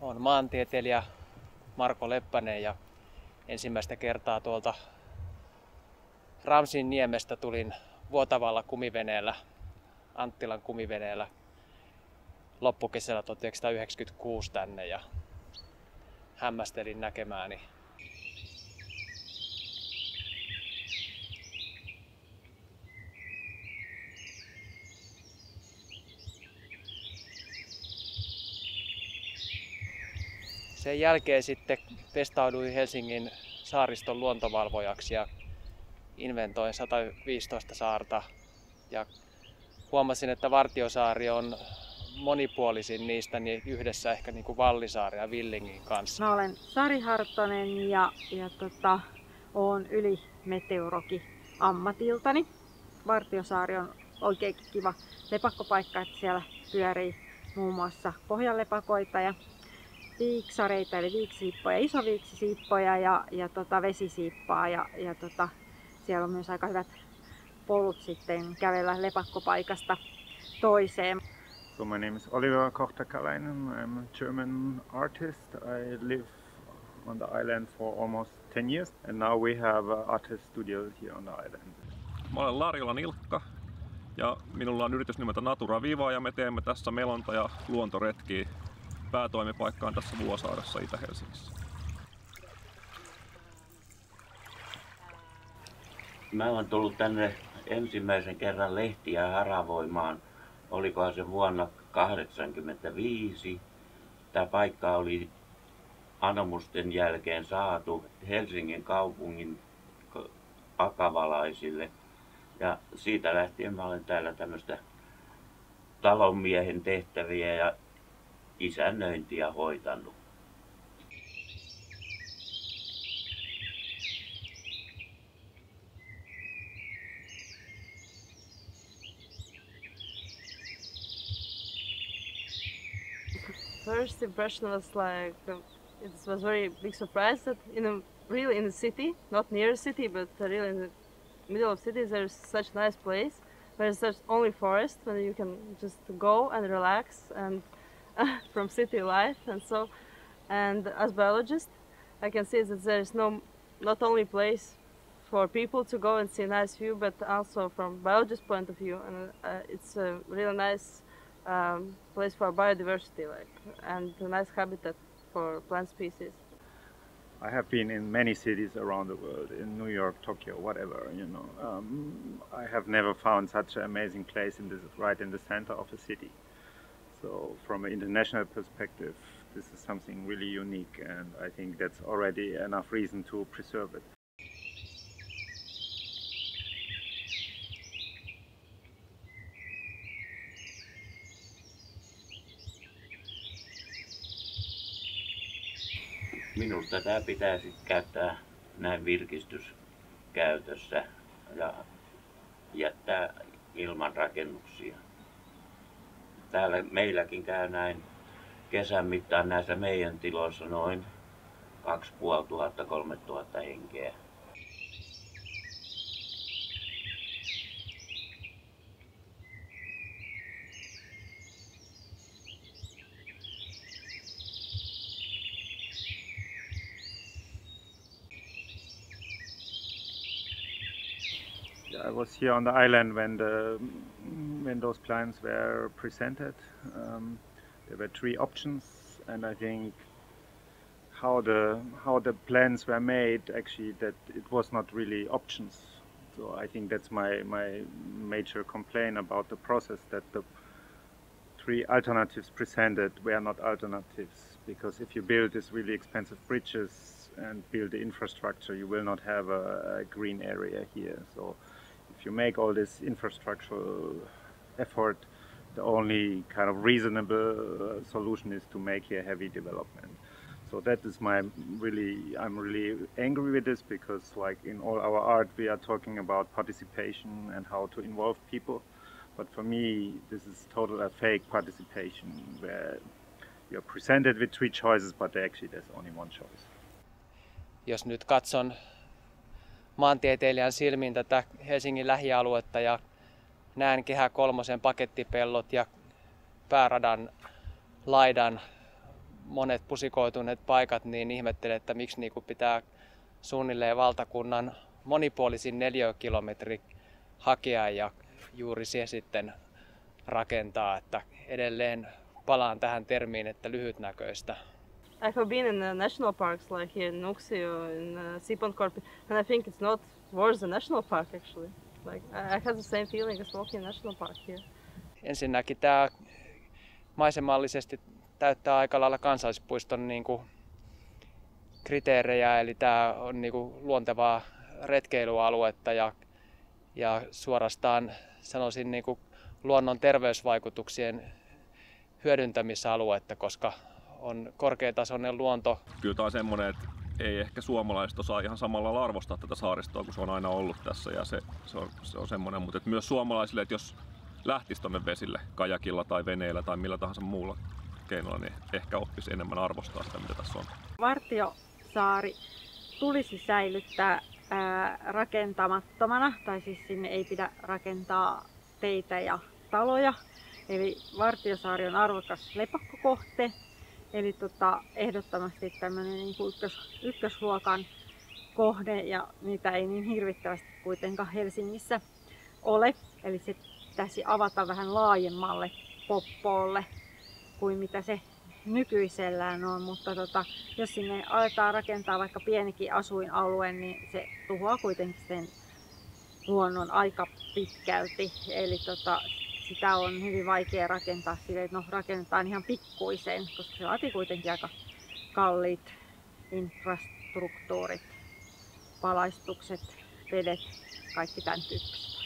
Olen maantieteilijä Marko Leppänen ja ensimmäistä kertaa tuolta Ramsinniemestä tulin vuotavalla kumiveneellä, Anttilan kumiveneellä loppukesällä 1996 tänne ja hämmästelin näkemääni. Sen jälkeen sitten testauduin Helsingin saariston luontovalvojaksi ja inventoin 115 saarta ja huomasin, että Vartiosaari on monipuolisin niistä niin yhdessä ehkä niin kuin Vallisaaren ja Villingin kanssa. Mä olen Sari Hartonen ja oon ylimeteorogi ammatiltani. Vartiosaari on oikein kiva lepakkopaikka, että siellä pyörii muun muassa pohjanlepakoita ja viiksareita eli viiksisiippoja, isoviiksisiippoja ja vesisiippaa siellä on myös aika hyvät polut sitten kävellä lepakkopaikasta toiseen. So my name is Oliver Koch-Takalainen. I'm a German artist. I live on the island for almost 10 years and now we have an artist studio here on the island. Mä olen Larjolan Ilkka ja minulla on yritys nimeltä Natura Viva ja me teemme tässä melonta- ja luontoretkiä. Päätoimipaikka on tässä Vuosaaressa Itä-Helsingissä. Mä olen tullut tänne ensimmäisen kerran lehtiä haravoimaan. Olikohan se vuonna 1985. Tämä paikka oli anomusten jälkeen saatu Helsingin kaupungin akavalaisille. Ja siitä lähtien mä olen täällä tämmöistä talonmiehen tehtäviä ja isännöintiä hoitanut. First impression was like it was very big surprise that really in the city, not near the city, but really in the middle of city, there's such a nice place where there's only forest where you can just go and relax and from city life and as biologist I can see that there is not only place for people to go and see a nice view, but also from biologist point of view, and it's a really nice place for biodiversity and a nice habitat for plant species. I have been in many cities around the world, in New York, Tokyo, whatever, I have never found such an amazing place right in the center of a city. So from an international perspective, this is something really unique and I think that's already enough reason to preserve it. Minusta tämä pitäisi käyttää näin virkistyskäytössä ja jättää ilman rakennuksia. Täällä meilläkin käy näin kesän mittaan näissä meidän tiloissa noin 2500–3000 henkeä. I was here on the island when those plans were presented. There were 3 options, and I think how the plans were made, actually, that it was not really options. So I think that's my major complaint about the process, that the 3 alternatives presented were not alternatives, because if you build these really expensive bridges and build the infrastructure, you will not have a green area here. So if you make all this infrastructural effort, the only kind of reasonable solution is to make here heavy development. So that is I'm really angry with this, because like in all our art we are talking about participation and how to involve people. But for me this is totally a fake participation where you're presented with 3 choices but actually there's only 1 choice. Jos nyt katson maantieteilijän silmin tätä Helsingin lähialuetta ja näen Kehä kolmosen pakettipellot ja pääradan laidan monet pusikoituneet paikat, niin ihmettelen, että miksi niin kuin pitää suunnilleen valtakunnan monipuolisin neliökilometri hakea ja juuri se sitten rakentaa, että edelleen palaan tähän termiin, että lyhytnäköistä. I have been in national parks like here in Nuuksio, in Sipoonkorpi, and I think it's not worse than national park actually. Like I had the same feeling as walking in national park here. Ensinnäkin tämä maisemallisesti täyttää aika lailla kansallispuiston niin kuin kriteerejä, eli tämä on niin kuin luontevaa retkeilyaluetta ja suorastaan sanoisin niin kuin luonnon terveysvaikutuksien hyödyntämisaluetta, koska on korkeatasoinen luonto. Kyllä tämä on semmoinen, että ei ehkä suomalaiset osaa ihan samalla lailla arvostaa tätä saaristoa, kun se on aina ollut tässä. Ja se on semmoinen, mutta että myös suomalaisille, että jos lähtisi tuonne vesille kajakilla tai veneellä tai millä tahansa muulla keinolla, niin ehkä oppisi enemmän arvostaa sitä, mitä tässä on. Vartiosaari tulisi säilyttää rakentamattomana, tai siis sinne ei pidä rakentaa teitä ja taloja. Eli Vartiosaari on arvokas lepakkokohte, eli ehdottomasti tämmöinen niin kuin ykkösluokan kohde, ja niitä ei niin hirvittävästi kuitenkaan Helsingissä ole. Eli se pitäisi avata vähän laajemmalle poppoolle kuin mitä se nykyisellään on, mutta jos sinne aletaan rakentaa vaikka pienikin asuinalue, niin se tuhoaa kuitenkin sen luonnon aika pitkälti. Eli sitä on hyvin vaikea rakentaa sille, että rakennetaan ihan pikkuiseen, koska se vaatii kuitenkin aika kalliit infrastruktuurit, valaistukset, vedet, kaikki tämän tyyppistä.